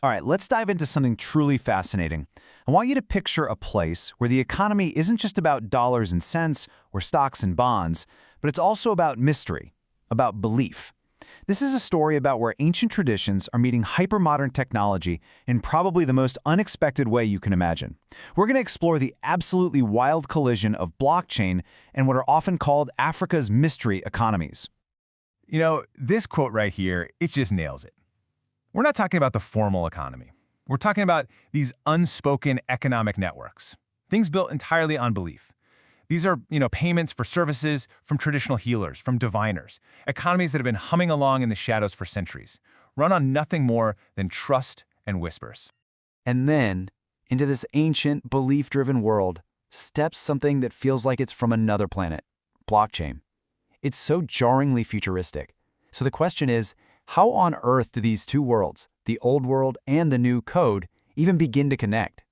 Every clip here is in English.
All right, let's dive into something truly fascinating. I want you to picture a place where the economy isn't just about dollars and cents or stocks and bonds, but it's also about mystery, about belief. This is a story about where ancient traditions are meeting hypermodern technology in probably the most unexpected way you can imagine. We're going to explore the absolutely wild collision of blockchain and what are often called Africa's mystery economies. You know, this quote right here, it just nails it. We're not talking about the formal economy. We're talking about these unspoken economic networks, things built entirely on belief. These are, payments for services from traditional healers, from diviners, economies that have been humming along in the shadows for centuries, run on nothing more than trust and whispers. And then, into this ancient, belief-driven world, steps something that feels like it's from another planet, blockchain. It's so jarringly futuristic. So the question is, how on earth do these two worlds, the old world and the new code, even begin to connect?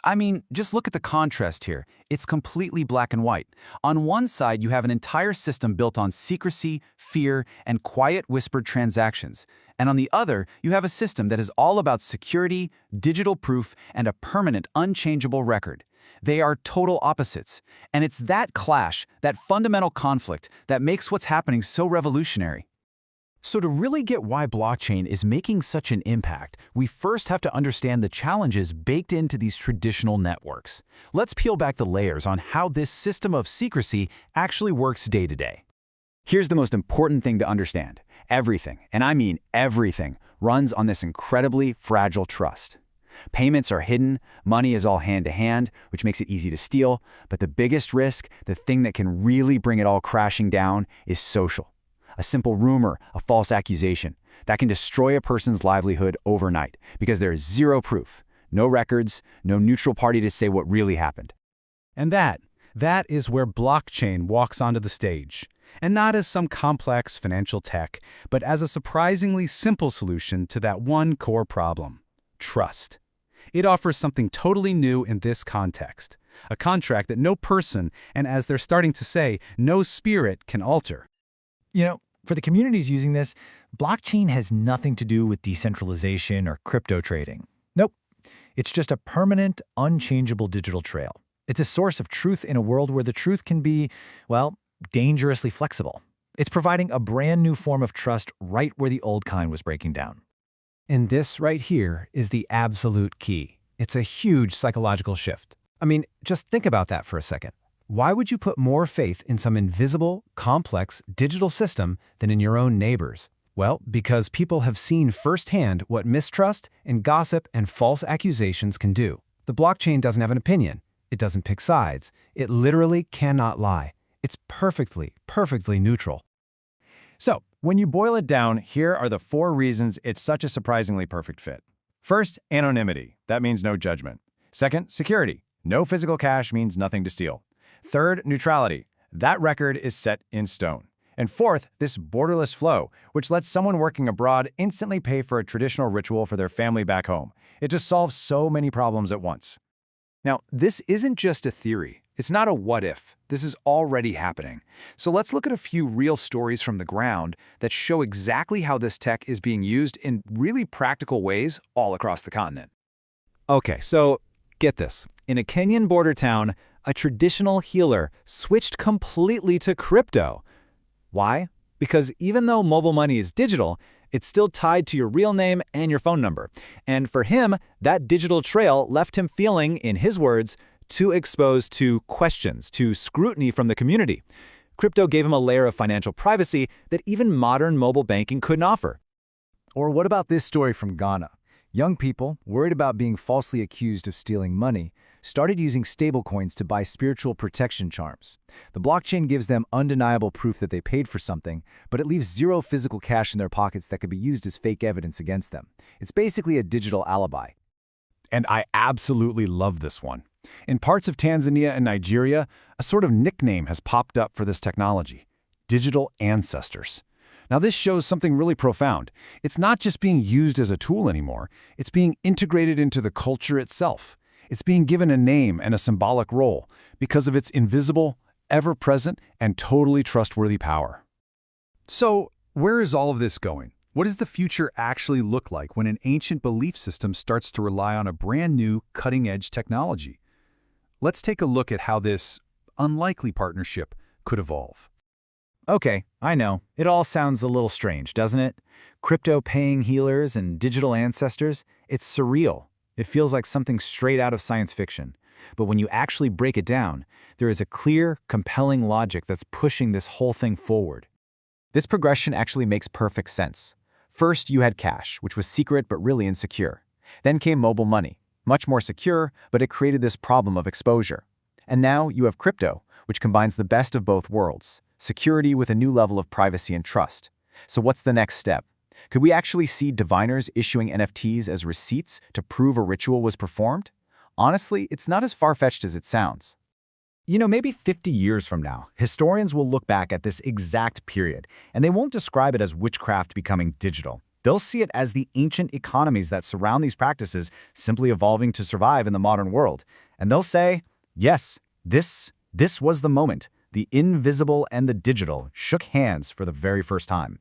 I mean, just look at the contrast here. It's completely black and white. On one side, you have an entire system built on secrecy, fear, and quiet whispered transactions. And on the other, you have a system that is all about security, digital proof, and a permanent, unchangeable record. They are total opposites. And it's that clash, that fundamental conflict, that makes what's happening so revolutionary. So to really get why blockchain is making such an impact, we first have to understand the challenges baked into these traditional networks. Let's peel back the layers on how this system of secrecy actually works day to day. Here's the most important thing to understand. Everything, and I mean everything, runs on this incredibly fragile trust. Payments are hidden, money is all hand-to-hand, which makes it easy to steal, but the biggest risk, the thing that can really bring it all crashing down, is social. A simple rumor, a false accusation, that can destroy a person's livelihood overnight because there is zero proof, no records, no neutral party to say what really happened. And that is where blockchain walks onto the stage. And not as some complex financial tech, but as a surprisingly simple solution to that one core problem: trust. It offers something totally new in this context, a contract that no person, and as they're starting to say, no spirit can alter. For the communities using this, blockchain has nothing to do with decentralization or crypto trading. Nope. It's just a permanent, unchangeable digital trail. It's a source of truth in a world where the truth can be, dangerously flexible. It's providing a brand new form of trust right where the old kind was breaking down. And this right here is the absolute key. It's a huge psychological shift. I mean, just think about that for a second. Why would you put more faith in some invisible, complex digital system than in your own neighbors? Well, because people have seen firsthand what mistrust and gossip and false accusations can do. The blockchain doesn't have an opinion. It doesn't pick sides. It literally cannot lie. It's perfectly neutral. So, when you boil it down, here are the 4 reasons it's such a surprisingly perfect fit. First, anonymity. That means no judgment. Second, security. No physical cash means nothing to steal. Third, neutrality. That record is set in stone. And fourth, this borderless flow, which lets someone working abroad instantly pay for a traditional ritual for their family back home. It just solves so many problems at once. Now, this isn't just a theory. It's not a what if. This is already happening. So let's look at a few real stories from the ground that show exactly how this tech is being used in really practical ways all across the continent. Okay, so get this. In a Kenyan border town, a traditional healer switched completely to crypto. Why? Because even though mobile money is digital, it's still tied to your real name and your phone number. And for him, that digital trail left him feeling, in his words, too exposed to questions, to scrutiny from the community. Crypto gave him a layer of financial privacy that even modern mobile banking couldn't offer. Or what about this story from Ghana? Young people, worried about being falsely accused of stealing money, started using stablecoins to buy spiritual protection charms. The blockchain gives them undeniable proof that they paid for something, but it leaves zero physical cash in their pockets that could be used as fake evidence against them. It's basically a digital alibi. And I absolutely love this one. In parts of Tanzania and Nigeria, a sort of nickname has popped up for this technology: digital ancestors. Now, this shows something really profound. It's not just being used as a tool anymore. It's being integrated into the culture itself. It's being given a name and a symbolic role because of its invisible, ever-present, and totally trustworthy power. So, where is all of this going? What does the future actually look like when an ancient belief system starts to rely on a brand new, cutting-edge technology? Let's take a look at how this unlikely partnership could evolve. Okay, I know. It all sounds a little strange, doesn't it? Crypto paying healers and digital ancestors, it's surreal. It feels like something straight out of science fiction. But when you actually break it down, there is a clear, compelling logic that's pushing this whole thing forward. This progression actually makes perfect sense. First, you had cash, which was secret but really insecure. Then came mobile money, much more secure, but it created this problem of exposure. And now you have crypto, which combines the best of both worlds, security with a new level of privacy and trust. So what's the next step? Could we actually see diviners issuing NFTs as receipts to prove a ritual was performed? Honestly, it's not as far-fetched as it sounds. You know, maybe 50 years from now, historians will look back at this exact period, and they won't describe it as witchcraft becoming digital. They'll see it as the ancient economies that surround these practices simply evolving to survive in the modern world. And they'll say, yes, this was the moment. The invisible and the digital shook hands for the very first time.